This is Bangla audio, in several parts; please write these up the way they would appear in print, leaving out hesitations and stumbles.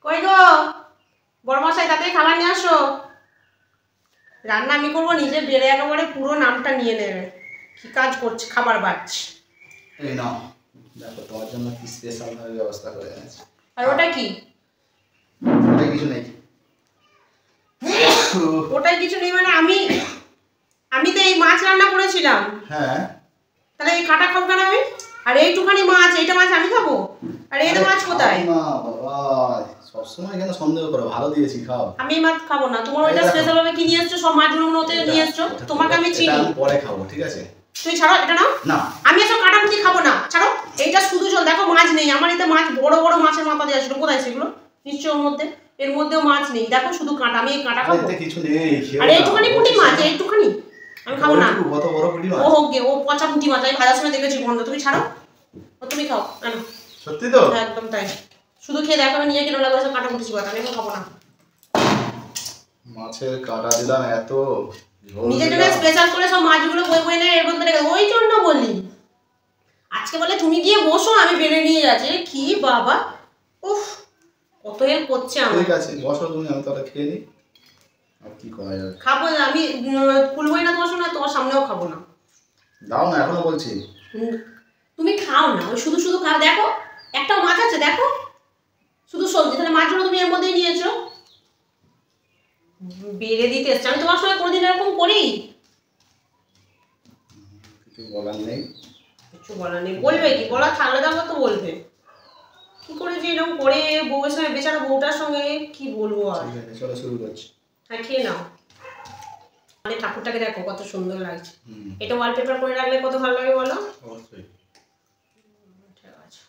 কই গো বড়মশাই, তাতে খাবার নিয়ে আসো। রান্না আমি করবো, নিজে বেড়ে একেবারে পুরো নামটা নিয়ে নেবে। কি কাজ করছে, খাবার বাড়ছে। এই নাও, দেখো তোমার জন্য কি স্পেশাল ভাবে ব্যবস্থা করে এনেছি। আর ওটা কি? ওটা কিছু নেই। ওটাই কিছু নেই মানে? আমি তো এই মাছ রান্না করেছিলাম। হ্যাঁ, তাহলে এই কাটা খাবো কেন আমি? আর এইটুখানি মাছ, এইটা মাছ আমি খাবো? আর এই মাছ কোথায়? না বাবা, সবসময় কেন সন্দেহ করো? ভালো দিয়েছি, খাও। আমি এই মাছ খাবো না। তোমার ওইটা স্পেশাল ভাবে কি নিয়ে এসছো? সব মাছগুলো ওতে নিয়ে এসছো। তোমাকে আমি চিনি। আমি পরে খাবো, ঠিক আছে? তুই ছাড়ো এটা। নাও না, আমি এসব কাটাকুটি খাবো না, ছাড়ো। এইটা শুধু জল, দেখো মাছ নেই আমার এতে। মাছ বড় বড় মাছের মাথা দিয়ে আসলো, কোথায় সেগুলো? নিশ্চয় ওর মধ্যে, এর মধ্যেও মাছ নেই। দেখো শুধু কাঁটা, আমি এই কাঁটা খাবো? এতে কিছু নেই। আর এইটুখানি পুঁটি মাছ, এইটুখানি আমি খাবো না। কত বড় পুঁটি মাছ? ও হোক গে, ও পচা পুঁটি মাছ, আমি ভাজার সময় দেখেছি গন্ধ। তুমি ছাড়ো, ও তুমি খাও। জানো সত্যি তো? হ্যাঁ একদম তাই। শুধু খেয়ে দেখো, আমি নিয়ে কিনে লাগবে সব কাটা কুটি কথা, আমি এখন খাবো না। মাছের কাঁটা দিলাম এত, নিজের জন্য স্পেশাল করে সব মাছগুলো বই বই নেয় এর মধ্যে রেখে। ওই জন্য বলি আজকে বলে তুমি গিয়ে বসো, আমি বেড়ে নিয়ে যাচ্ছি। কি বাবা, উফ, কত হেল্প করছে আমার। ঠিক আছে বসো তুমি, আমি তাহলে খেয়ে নিই। আর কি করা যাবে? খাবো না আমি, খুলবোই না তোমার সঙ্গে, তোমার সামনেও খাবো না। দাও না, এখনো বলছি। তুমি খাও না, ওই শুধু শুধু খাও। দেখো একটা মাছ আছে, দেখো শুধু সবজি। তাহলে মাছগুলো তুমি এর মধ্যেই নিয়েছো, বেড়ে দিতে এসছো। আমি তোমার সঙ্গে কোনোদিন এরকম করি? কিছু বলার নেই। কিছু বলার নেই? বলবে কি? বলা থাকলে তারপর তো বলবে। কি করে যে এরকম করে বউয়ের সঙ্গে, বেচারা বউটার সঙ্গে কি বলবো আর। ঠিক আছে, চলো শুরু করছি। হ্যাঁ খেয়ে নাও। মানে ঠাকুরটাকে দেখো কত সুন্দর লাগছে। হুম, এটা ওয়ালপেপার করে রাখলে কত ভালো লাগে বলো? অবশ্যই। ঠিক আছে।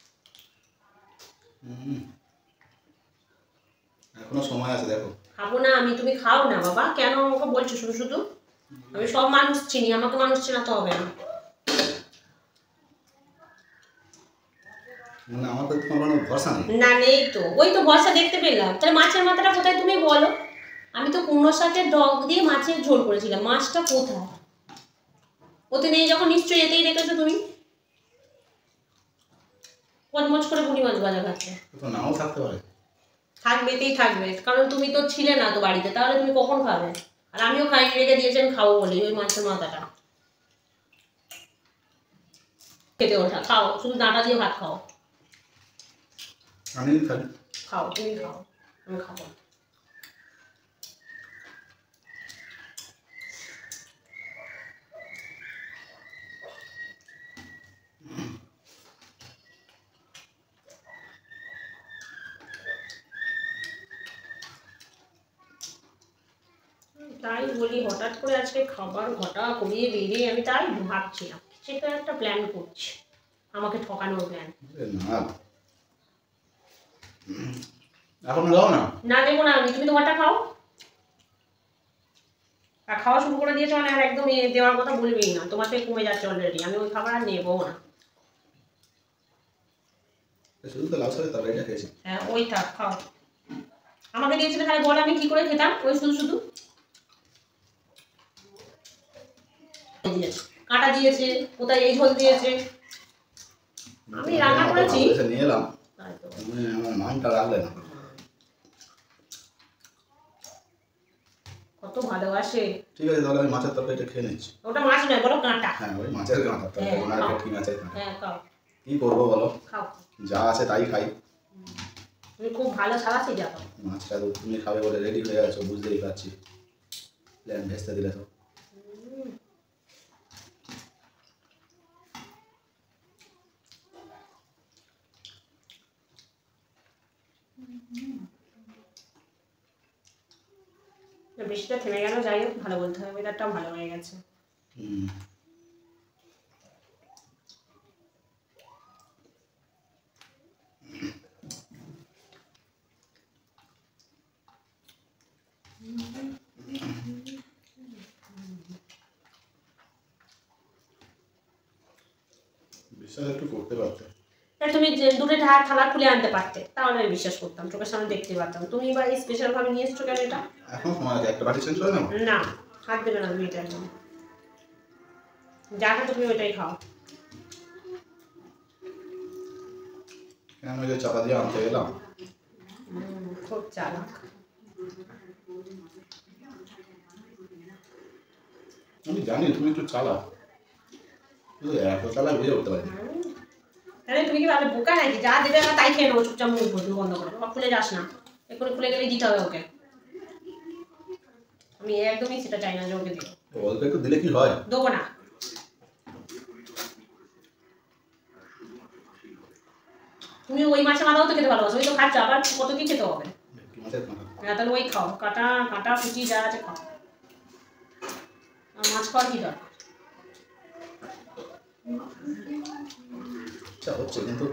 হুম, এখনো সময় আছে, দেখো। খাবো না আমি, তুমি খাও না বাবা। কেন আমাকে বলছো শুধু শুধু? আমি সব মানুষ চিনি, আমাকে মানুষ চেনাতে হবে না। মানে আমার প্রতি তোমার কোনো ভরসা নেই? না নেই তো, ওই তো ভরসা দেখতে পেলাম। তাহলে মাছের মাথাটা কোথায় তুমি বলো? আমি তো কুমড়ো শাকের ডগ দিয়ে মাছের ঝোল করেছিলাম, মাছটা কোথায়? ওতে নেই যখন নিশ্চয়ই এতেই রেখেছো তুমি। কচমচ করে পুঁটি মাছ ভাজা খাচ্ছে। তো নাও থাকতে পারে। থাকবে, এতেই থাকবে, কারণ তুমি তো ছিলে না তো বাড়িতে। তাহলে তুমি কখন খাবে? আর আমিও খাইনি, রেখে দিয়েছি আমি খাবো বলি ওই মাছের মাথাটা। খেতে ওঠা, খাও, শুধু ডাঁটা দিয়ে ভাত খাও। আমি খাই। খাও, তুমি খাও, আমি খাবো। তাই বলি, হঠাৎ করে আজকে খাবার ঘটা করিয়ে বেরিয়ে আমি তাই ভাবছিলাম সেটা একটা প্ল্যান করছি, আমাকে ঠকানোর প্ল্যান। না, এখন দাও না। না দেবো না আমি, তুমি তোমারটা খাও। আর খাওয়া শুরু করে দিয়েছো মানে আর একদম দেওয়ার কথা বলবেই না। তোমার থেকে কমে যাচ্ছে অলরেডি, আমি ওই খাবার আর নেবো না। শুধু তো লাউ শাকের তরকারিটা খেয়েছি। হ্যাঁ ওই থাক, খাও। আমাকে দিয়েছিলে তাহলে বল আমি কি করে খেতাম? ওই শুধু শুধু দিয়েছে, কাটা দিয়েছে, কোথায় এই ঝোল দিয়েছে। আমি রান্না করেছি নিয়ে এলাম, আমার নামটা রাখলে না। কত ভালোবাসে। ঠিক আছে তাহলে আমি মাছের তরকারিটা খেয়ে নিচ্ছি। ওটা মাছ নয়, বলো কাঁটা। হ্যাঁ ওই মাছের কাঁটা, কি মাছের কাঁটা। হ্যাঁ খাও। কি করবো বলো, খাও, যা আছে তাই খাই। তুমি খুব ভালো সারাছি যাবো। মাছটা তো তুমি খাবে বলে রেডি হয়ে গেছো, বুঝতেই পারছি। প্ল্যান ভেস্তে দিলে তো। বৃষ্টিটা থেমে গেল, যাই হোক ভালো বলতে হবে, ওয়েদারটাও ভালো হয়ে গেছে। বিশ্বাস একটু করতে পারতে। তুমি দুটো থালা খুলে আনতে পারতে, তাহলে আমি বিশ্বাস করতাম, চোখের সামনে দেখতে পারতাম। তুমি বা এই স্পেশাল ভাবে নিয়ে এসছো কেন এটা? এখন সময় আছে, একটা বাটি চেঞ্জ করে নাও। না, হাত দেবে না তুমি এটা একদম। যা খাও তুমি ওইটাই খাও। আমি যে চাপা দিয়ে আনতে গেলাম। খুব চালাক। আমি জানি তুমি একটু চালাক, এত চালাক বুঝে উঠতে পারি। তাহলে তুমি কি ভাবে বোকা নাকি? যা দেবে আমরা তাই খেয়ে নেবো, চুপচাপ মুখ বন্ধ করে। বাবা খুলে যাস না, এক্ষুনি খুলে গেলে দিতে হবে ওকে। আমি একদমই সেটা চাই না যে ওকে দিও। অল্প একটু দিলে কি হয়? দেবো না। তুমি ওই মাছের মাথাও তো খেতে ভালোবাসো, ওই তো খাচ্ছ, আবার কত কি খেতে হবে? হ্যাঁ তাহলে ওই খাও, কাটা কাটা কুচি যা আছে খাও। আর মাছ খাওয়ার কি দরকার? হচ্ছে কিন্তু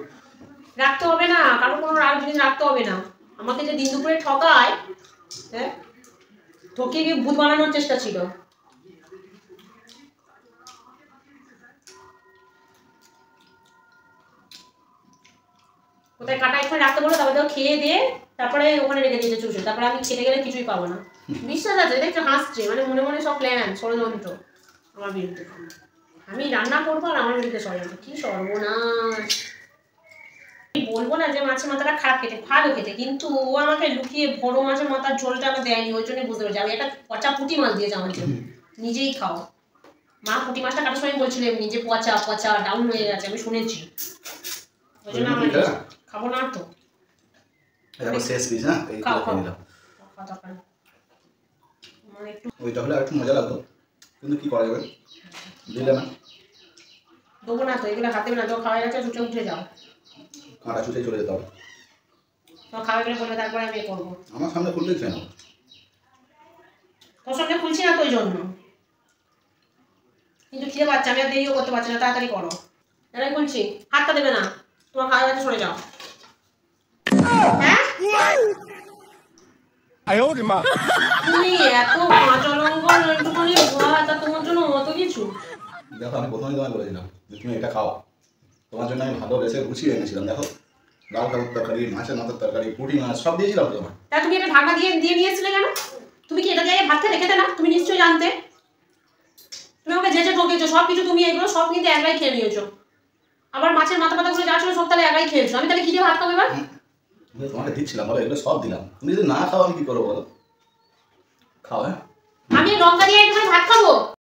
রাখতে হবে না, কারো কোনো রাগ জিনিস রাখতে হবে না। আমাকে যে দিন দুপুরে ঠকায়, হ্যাঁ ঠকিয়ে গিয়ে ভূত বানানোর চেষ্টা ছিল। কোথায় কাটা এখানে রাখতে বলো, তারপরে তো খেয়ে দিয়ে তারপরে ওখানে রেখে দিয়েছে চুষে, তারপরে আমি খেতে গেলে কিছুই পাবো না। বিশ্বাস আছে, দেখছো হাসছে, মানে মনে মনে সব প্ল্যান ষড়যন্ত্র আমার বিরুদ্ধে। আমি রান্না করবো আর আমার বিরুদ্ধে ষড়যন্ত্র, কি সর্বনাশ। বলবো না যে মাছের মাথাটা খারাপ খেতে, ভালো খেতে, কিন্তু ও আমাকে লুকিয়ে বড় মাছের মাথার ঝোলটা আমার দেয়নি, ওই জন্য বুঝতে পারছি। আমি একটা পচা পুঁটি মাছ দিয়েছে আমার জন্য, নিজেই খাও। মা পুঁটি মাছটা কাটার সময় বলছিল এমনি যে পচা পচা ডাউন হয়ে গেছে, আমি শুনেছি, ওই জন্য আমার খাবো না তো। শেষ পিস, হ্যাঁ এই খেয়ে নিলাম। ওইটা হলে একটু মজা লাগতো, কিন্তু কি করা যাবে, দিলে না। দেবো না তো, এগুলো হাতে না তো, খাওয়া গেছে ছুটে উঠে যাও, কাঁটা ছুটে চলে যেতে হবে। তো খাওয়া গেলে বলবে, তারপরে আমি করবো। আমার সামনে খুললেই খেয়ে নেবো। তোর সামনে খুলছি না তো ওই জন্য, কিন্তু খিদে পাচ্ছে, আমি আর দেরিও করতে পারছি না, তাড়াতাড়ি করো। এটাই বলছি, হাতটা দেবে না, তোমার খাওয়া গেছে সরে যাও। হ্যাঁ তুমি এত কাঁচলঙ্গন একটুখানি ভাত, আর তোমার জন্য অত কিছু। দেখো আমি প্রথমেই তোমায় বলেছিলাম যে তুমি এটা খাও, তোমার জন্য আমি ভালোবেসে গুছিয়ে এনেছিলাম। দেখো লাল কাপড় তরকারি, মাছের মাথার তরকারি, পুঁটি মাছ সব দিয়েছিলাম তোমার। তা তুমি এটা ঢাকা দিয়ে দিয়ে নিয়েছিলে কেন? তুমি কি এটা দিয়ে ভাত খেয়ে রেখেতে না? তুমি নিশ্চয়ই জানতে। তুমি আমাকে যে যে ঠকেছো, সব কিছু তুমি এগুলো সব কিন্তু একলাই খেয়ে নিয়েছো। আবার মাছের মাথা পাতা গুলো যা ছিল সব তাহলে একলাই খেয়েছো, আমি তাহলে কি দিয়ে ভাত খাবো এবার? তোমাকে দিচ্ছিলাম বলো, এগুলো সব দিলাম, তুমি যদি না খাও আমি কি করবো বলো? খাও, হ্যাঁ আমি লঙ্কা দিয়ে একটু ভাত খাবো।